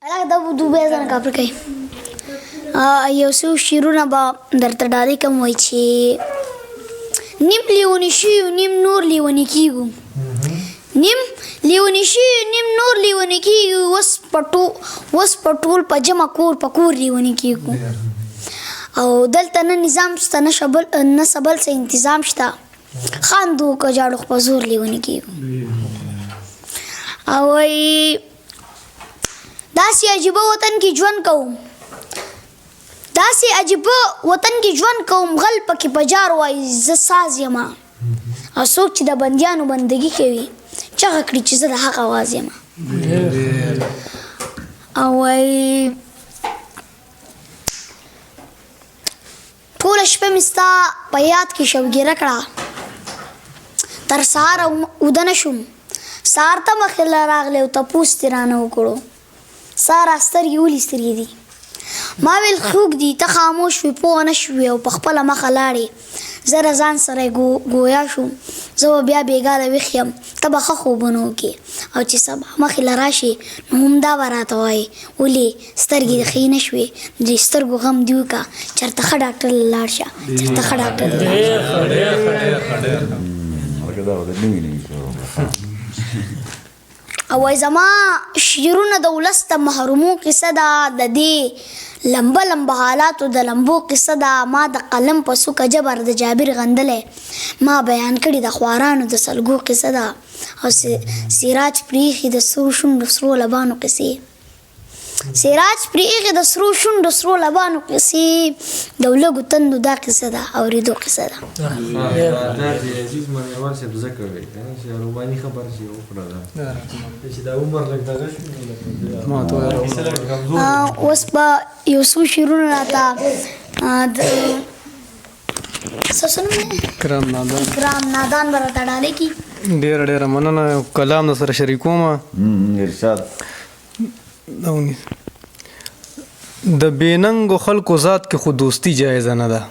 الګ د دوبه ځان کاپر کوي یو څو شیرونه به درته ډالۍ کوم وای چې نیم لیونی شي نیم نور لیونی کیږو نیم لیونی شي نیم نور لیونی کیږو وس پټول په جمع کور په کور لیونی کیږو او دلته نه نظام شته نه سبل څه انتظام شته خاندو که جاړو په زور لیونی کیږو او داسې عجیبه وطن کې ژوند کوم داسې عجیبه وطن کې ژوند کوم غل پکې په جار وایي زه ساز یم او څوک چې د بندیانو بندګي کوي چغه کړي چې زه د حق اواز یم او ټوله شپه مې ستا په یاد کې شوګیره کړه تر سهاره اوده نه شوم سهار ته مخې راغلی او تپوس ترې رانه وکړو سهار سترګې ولې سترګې دي ما ویل خوږ دي ته خاموش وې پوه نه شوې او په خپله مخه لاړې زه له ځان سره ګویا شوم زه به بیا بېګاله ویښ یم ته به ښه خوبونه وکړې او چې سبا مخې له راشې نو همدا به راته وایې ولې سترګې دې ښې نه شوې د سترګو غم دې وکړه چېرته ښه ډاکټر له لاړ شه چېرته ښه ډاکټر له او وای زما شعرونه د ولس د محرومو قصه ده د دې لمبه لمبه حالاتو د لمبو قصه ده ما د قلم په څوکه جبر د جابر غندلی ما بیان کړي د خوارانو د سلګو قصه ده او سراج پریښي د سرو شونډو سرو لبانو قصې سراج پریښي د سرو شونډو سرو لبانو قصې د ولږو تندو دا قصه ده اورېدو قصه ده اوس به یو څو شعرونه راته کرام نادان به راته ډالۍ کي ډېره مننه کلام در سره شریکوم ارشاد د بېننګو خلکو ذات کې خو دوستي جایزه نه ده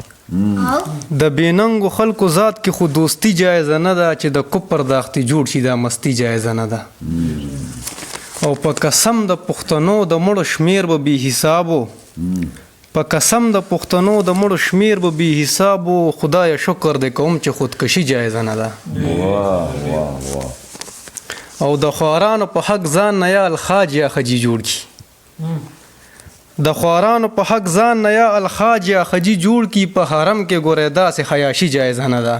د بېننګو خلکو ذات کې خو دوستي جایزه نه ده چې د کفر داختي جوړ شي دا مستی جایزه نه ده او په قسم د پښتنو د مړو شمیر به بې حسابو په قسم د پښتنو د مړو شمیر به بې حسابو خدایه شکر دی کوم چې خودکشي جایزه نه ده او د خوارانو په حق ځان نه یا الخاج یا خجي جوړ کي د خوارانو په حق ځان نه یا الخاج یا خجي جوړ کی په حرم کې ګورې داسې خیاشي جایزه نه ده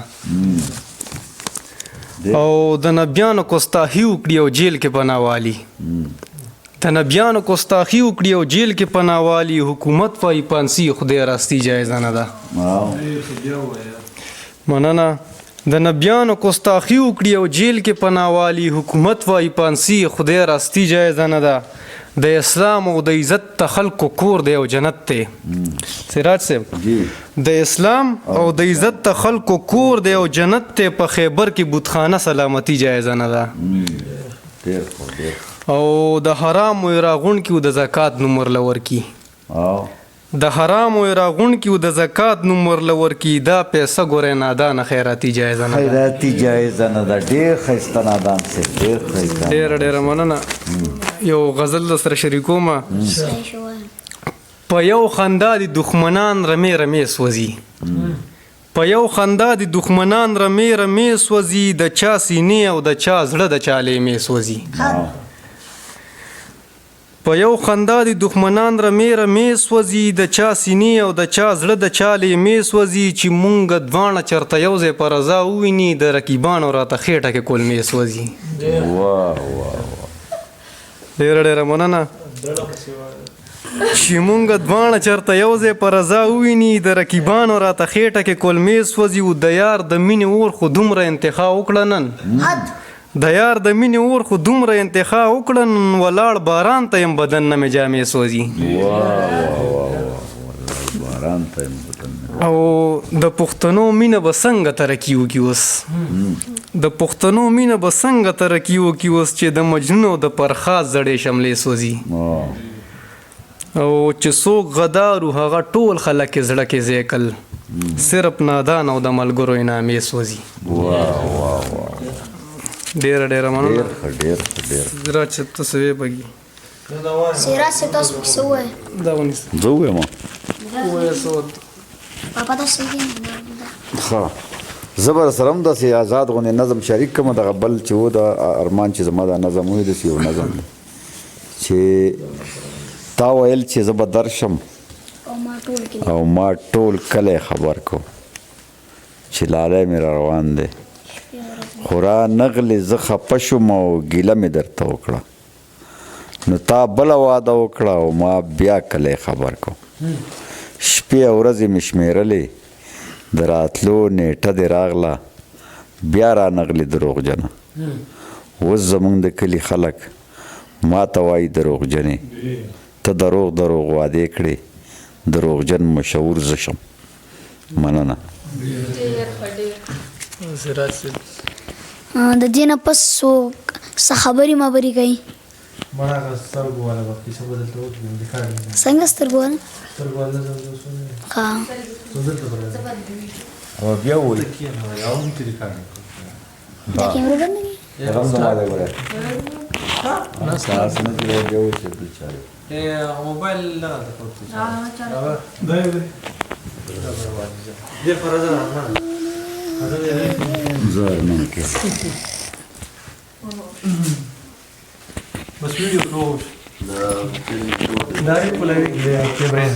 او د نبیانو ګستاخي وکړي او جیل کې پناه والي د نبیانو ګستاخي وکړي او جیل کې پناه والي حکومت وایي پانسي خدای راستي جایزه نه ده مننه د نبیانو ګستاخي وکړي او جیل کې پناه والي حکومت وایي پانسي خدای راستي جایزه نه ده د اسلام او د عزت ته خلکو کور دی او جنت دی سراج صاحب د اسلام او د عزت ته خلکو کور دی او جنت دی په خیبر کې بتخانه سلامتی جایزه نه ده او د حرام و راغون کې د زکات نمبر لور کی د حرام و راغون کې د زکات نمبر لور کی دا پیسې ګورې نادان خیراتی جایزه نه خیراتی جایزه نه ده ډېر ښایسته نادان صاحب ډېر ښایسته ډېره مننه یو غزل در سره شریکوم په یو خندا د دښمنان رمې رمې سوځي په یو خندا د دښمنان رمې رمې سوځي د چا سینې او د چا زړه د چا لیمې سوځي په یو خندا د دښمنان رمې رمې سوځي د چا سینې او د چا زړه د چا لیمې سوځي چې مونږ دواړه چرته یو ځای په رضا وویني د رقیبانو راته خېټه کې کلمې سوځي ډېره مننه چې مونږ دواړه چرته یو ځای په رضا وویني د رقیبانو راته خېټه کې کلمې سوځي او د یار د مینې اور خو دومره انتخاب وکړه نن د یار د مینې اور خو دومره انتخاب وکړه نن ولاړ باران ته یم بدن نه مې جامې سوځي او د پښتنو مینه به څنګه ترقي وکړي اوس د پښتنو مینه به څنګه ترقي وکړي اوس چې د مجنون او د پرخاز زړې شملې سوځي او چې څوک غدارو هغه ټول خلک یې زړه کې ځای کړل صرف نادان او د ملګرو انعامې سوځي ډېره مننه ډېر زراعت صاحب ته څه وی بګي سیرا سے تاسو څه وایي دا ونیسه زه ووایم ووایه څه ورته پاپا تاسو یې ښه زه به سره هم داسې آزاد غوندې نظم شریک کړم دغه بل چې و د ارمان چې زما دا نظم وي داسې یو نظم دی چې تا ویل چې زه به درشم او ما ټول کې او ما ټول کلی خبر کو چې لالی مې را روان دی خو را نغلې زه خفه شوم او ګیله مې درته وکړه نو تا بله واده وکړه او ما بیا کلی خبر کو شپې او ورځې مې شمېرلې د راتلو نیټه دې راغله بیا را نغلې دروغجنه اوس زموږ د کلي خلک ما ته وایي دروغجنې ته دروغ وعدې کړې دروغجن مشهور زه شم مننه سراج صاحب د دې نه پس څه خبرې مبرې کوي څنګه سترګو والا ښه او بیا وایي دا کیمرا بند دی رم زما دی ګوره تاسو نه دی بیا وایي چې بل چا دی موبایل نه زه ارمان کې بس ویډیو کوو دا یې په لاري کې کیمرې